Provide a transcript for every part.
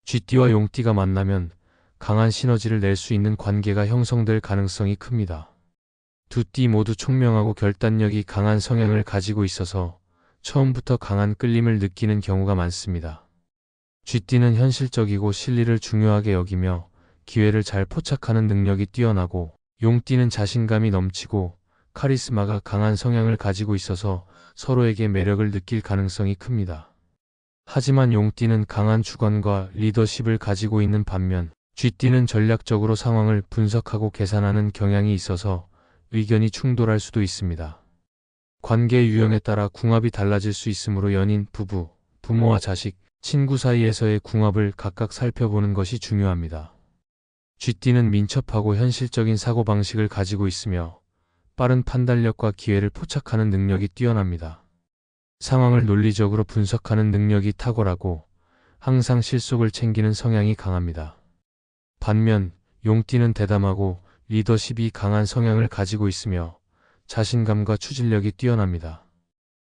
쥐띠와 용띠가 만나면 강한 시너지를 낼 수 있는 관계가 형성될 가능성이 큽니다. 두 띠 모두 총명하고 결단력이 강한 성향을 가지고 있어서 처음부터 강한 끌림을 느끼는 경우가 많습니다. 쥐띠는 현실적이고 실리를 중요하게 여기며 기회를 잘 포착하는 능력이 뛰어나고, 용띠는 자신감이 넘치고 카리스마가 강한 성향을 가지고 있어서 서로에게 매력을 느낄 가능성이 큽니다. 하지만 용띠는 강한 주관과 리더십을 가지고 있는 반면, 쥐띠는 전략적으로 상황을 분석하고 계산하는 경향이 있어서 의견이 충돌할 수도 있습니다. 관계의 유형에 따라 궁합이 달라질 수 있으므로 연인, 부부, 부모와 자식, 친구 사이에서의 궁합을 각각 살펴보는 것이 중요합니다. 쥐띠는 민첩하고 현실적인 사고방식을 가지고 있으며 빠른 판단력과 기회를 포착하는 능력이 뛰어납니다. 상황을 논리적으로 분석하는 능력이 탁월하고 항상 실속을 챙기는 성향이 강합니다. 반면 용띠는 대담하고 리더십이 강한 성향을 가지고 있으며 자신감과 추진력이 뛰어납니다.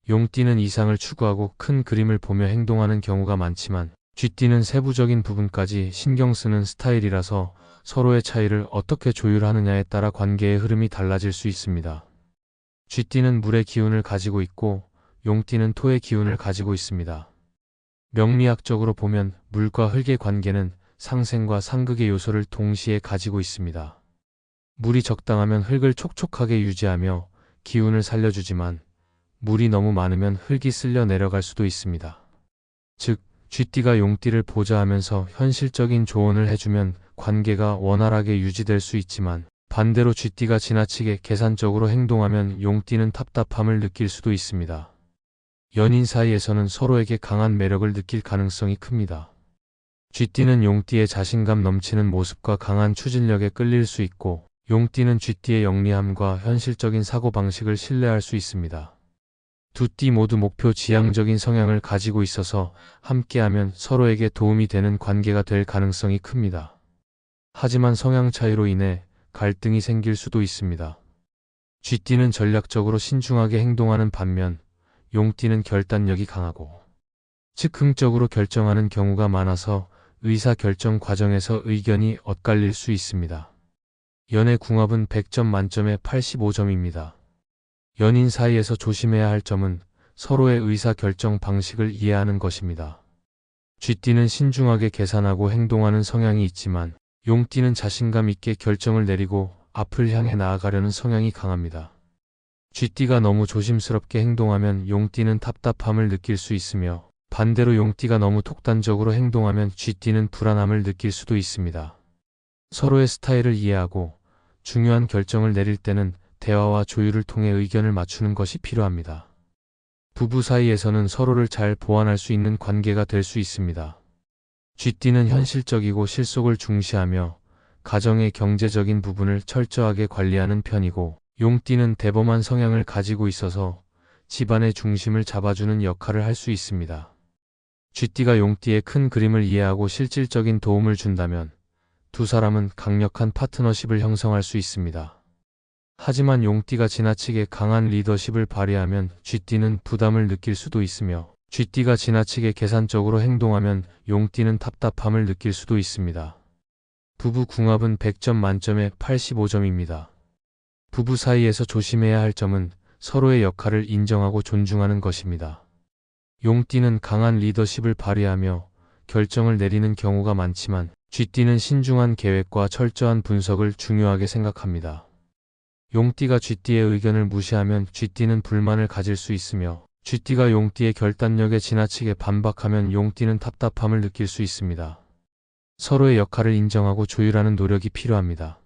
용띠는 이상을 추구하고 큰 그림을 보며 행동하는 경우가 많지만, 쥐띠는 세부적인 부분까지 신경 쓰는 스타일이라서 서로의 차이를 어떻게 조율하느냐에 따라 관계의 흐름이 달라질 수 있습니다. 쥐띠는 물의 기운을 가지고 있고 용띠는 토의 기운을 가지고 있습니다. 명리학적으로 보면 물과 흙의 관계는 상생과 상극의 요소를 동시에 가지고 있습니다. 물이 적당하면 흙을 촉촉하게 유지하며 기운을 살려주지만, 물이 너무 많으면 흙이 쓸려 내려갈 수도 있습니다. 즉, 쥐띠가 용띠를 보좌하면서 현실적인 조언을 해주면 관계가 원활하게 유지될 수 있지만, 반대로 쥐띠가 지나치게 계산적으로 행동하면 용띠는 답답함을 느낄 수도 있습니다. 연인 사이에서는 서로에게 강한 매력을 느낄 가능성이 큽니다. 쥐띠는 용띠의 자신감 넘치는 모습과 강한 추진력에 끌릴 수 있고, 용띠는 쥐띠의 영리함과 현실적인 사고방식을 신뢰할 수 있습니다. 두 띠 모두 목표 지향적인 성향을 가지고 있어서 함께하면 서로에게 도움이 되는 관계가 될 가능성이 큽니다. 하지만 성향 차이로 인해 갈등이 생길 수도 있습니다. 쥐띠는 전략적으로 신중하게 행동하는 반면, 용띠는 결단력이 강하고 즉흥적으로 결정하는 경우가 많아서 의사결정 과정에서 의견이 엇갈릴 수 있습니다. 연애 궁합은 100점 만점에 85점입니다. 연인 사이에서 조심해야 할 점은 서로의 의사결정 방식을 이해하는 것입니다. 쥐띠는 신중하게 계산하고 행동하는 성향이 있지만, 용띠는 자신감 있게 결정을 내리고 앞을 향해 나아가려는 성향이 강합니다. 쥐띠가 너무 조심스럽게 행동하면 용띠는 답답함을 느낄 수 있으며, 반대로 용띠가 너무 독단적으로 행동하면 쥐띠는 불안함을 느낄 수도 있습니다. 서로의 스타일을 이해하고 중요한 결정을 내릴 때는 대화와 조율을 통해 의견을 맞추는 것이 필요합니다. 부부 사이에서는 서로를 잘 보완할 수 있는 관계가 될 수 있습니다. 쥐띠는 현실적이고 실속을 중시하며 가정의 경제적인 부분을 철저하게 관리하는 편이고, 용띠는 대범한 성향을 가지고 있어서 집안의 중심을 잡아주는 역할을 할 수 있습니다. 쥐띠가 용띠의 큰 그림을 이해하고 실질적인 도움을 준다면 두 사람은 강력한 파트너십을 형성할 수 있습니다. 하지만 용띠가 지나치게 강한 리더십을 발휘하면 쥐띠는 부담을 느낄 수도 있으며, 쥐띠가 지나치게 계산적으로 행동하면 용띠는 답답함을 느낄 수도 있습니다. 부부 궁합은 100점 만점에 85점입니다. 부부 사이에서 조심해야 할 점은 서로의 역할을 인정하고 존중하는 것입니다. 용띠는 강한 리더십을 발휘하며 결정을 내리는 경우가 많지만, 쥐띠는 신중한 계획과 철저한 분석을 중요하게 생각합니다. 용띠가 쥐띠의 의견을 무시하면 쥐띠는 불만을 가질 수 있으며, 쥐띠가 용띠의 결단력에 지나치게 반박하면 용띠는 답답함을 느낄 수 있습니다. 서로의 역할을 인정하고 조율하는 노력이 필요합니다.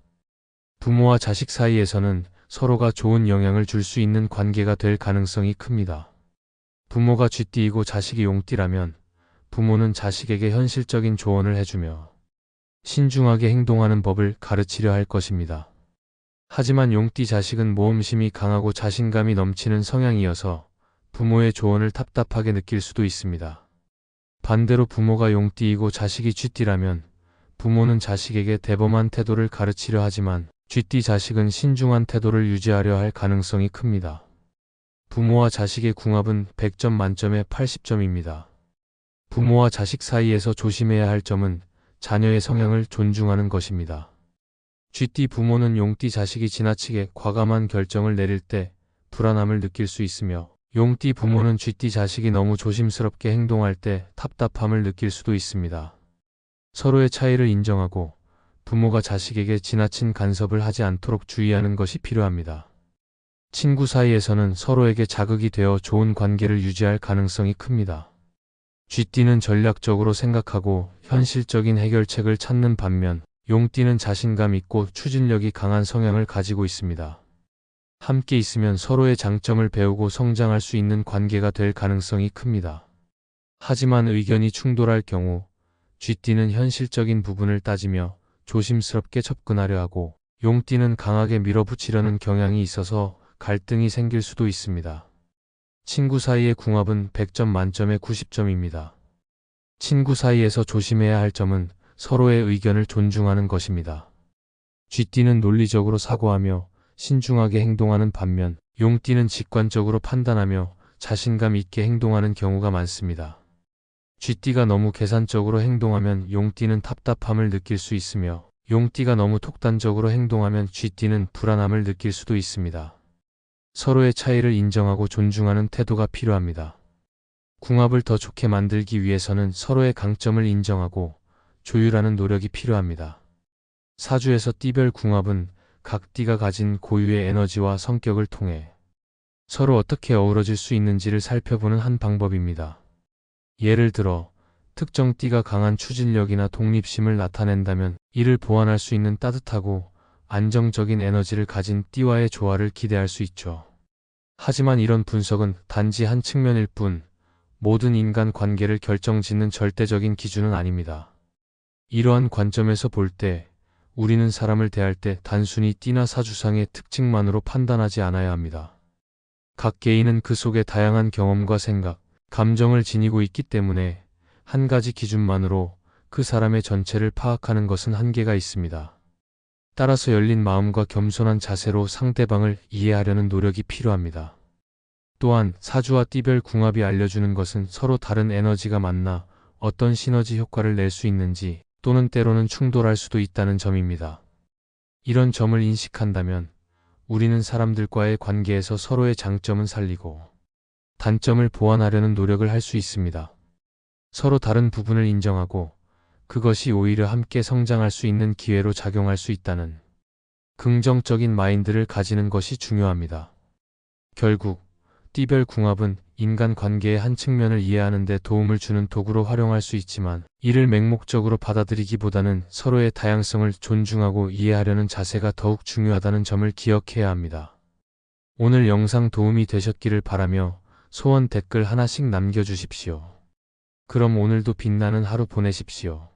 부모와 자식 사이에서는 서로가 좋은 영향을 줄 수 있는 관계가 될 가능성이 큽니다. 부모가 쥐띠이고 자식이 용띠라면 부모는 자식에게 현실적인 조언을 해주며 신중하게 행동하는 법을 가르치려 할 것입니다. 하지만 용띠 자식은 모험심이 강하고 자신감이 넘치는 성향이어서 부모의 조언을 답답하게 느낄 수도 있습니다. 반대로 부모가 용띠이고 자식이 쥐띠라면 부모는 자식에게 대범한 태도를 가르치려 하지만, 쥐띠 자식은 신중한 태도를 유지하려 할 가능성이 큽니다. 부모와 자식의 궁합은 100점 만점에 80점입니다. 부모와 자식 사이에서 조심해야 할 점은 자녀의 성향을 존중하는 것입니다. 쥐띠 부모는 용띠 자식이 지나치게 과감한 결정을 내릴 때 불안함을 느낄 수 있으며, 용띠 부모는 쥐띠 자식이 너무 조심스럽게 행동할 때 답답함을 느낄 수도 있습니다. 서로의 차이를 인정하고 부모가 자식에게 지나친 간섭을 하지 않도록 주의하는 것이 필요합니다. 친구 사이에서는 서로에게 자극이 되어 좋은 관계를 유지할 가능성이 큽니다. 쥐띠는 전략적으로 생각하고 현실적인 해결책을 찾는 반면, 용띠는 자신감 있고 추진력이 강한 성향을 가지고 있습니다. 함께 있으면 서로의 장점을 배우고 성장할 수 있는 관계가 될 가능성이 큽니다. 하지만 의견이 충돌할 경우 쥐띠는 현실적인 부분을 따지며 조심스럽게 접근하려 하고, 용띠는 강하게 밀어붙이려는 경향이 있어서 갈등이 생길 수도 있습니다. 친구 사이의 궁합은 100점 만점에 90점입니다. 친구 사이에서 조심해야 할 점은 서로의 의견을 존중하는 것입니다. 쥐띠는 논리적으로 사고하며 신중하게 행동하는 반면, 용띠는 직관적으로 판단하며 자신감 있게 행동하는 경우가 많습니다. 쥐띠가 너무 계산적으로 행동하면 용띠는 답답함을 느낄 수 있으며, 용띠가 너무 독단적으로 행동하면 쥐띠는 불안함을 느낄 수도 있습니다. 서로의 차이를 인정하고 존중하는 태도가 필요합니다. 궁합을 더 좋게 만들기 위해서는 서로의 강점을 인정하고 조율하는 노력이 필요합니다. 사주에서 띠별 궁합은 각 띠가 가진 고유의 에너지와 성격을 통해 서로 어떻게 어우러질 수 있는지를 살펴보는 한 방법입니다. 예를 들어 특정 띠가 강한 추진력이나 독립심을 나타낸다면, 이를 보완할 수 있는 따뜻하고 안정적인 에너지를 가진 띠와의 조화를 기대할 수 있죠. 하지만 이런 분석은 단지 한 측면일 뿐, 모든 인간 관계를 결정짓는 절대적인 기준은 아닙니다. 이러한 관점에서 볼 때 우리는 사람을 대할 때 단순히 띠나 사주상의 특징만으로 판단하지 않아야 합니다. 각 개인은 그 속에 다양한 경험과 생각, 감정을 지니고 있기 때문에 한 가지 기준만으로 그 사람의 전체를 파악하는 것은 한계가 있습니다. 따라서 열린 마음과 겸손한 자세로 상대방을 이해하려는 노력이 필요합니다. 또한 사주와 띠별 궁합이 알려주는 것은 서로 다른 에너지가 만나 어떤 시너지 효과를 낼 수 있는지, 또는 때로는 충돌할 수도 있다는 점입니다. 이런 점을 인식한다면 우리는 사람들과의 관계에서 서로의 장점은 살리고 단점을 보완하려는 노력을 할 수 있습니다. 서로 다른 부분을 인정하고 그것이 오히려 함께 성장할 수 있는 기회로 작용할 수 있다는 긍정적인 마인드를 가지는 것이 중요합니다. 결국 띠별 궁합은 인간 관계의 한 측면을 이해하는 데 도움을 주는 도구로 활용할 수 있지만, 이를 맹목적으로 받아들이기보다는 서로의 다양성을 존중하고 이해하려는 자세가 더욱 중요하다는 점을 기억해야 합니다. 오늘 영상 도움이 되셨기를 바라며 소원 댓글 하나씩 남겨주십시오. 그럼 오늘도 빛나는 하루 보내십시오.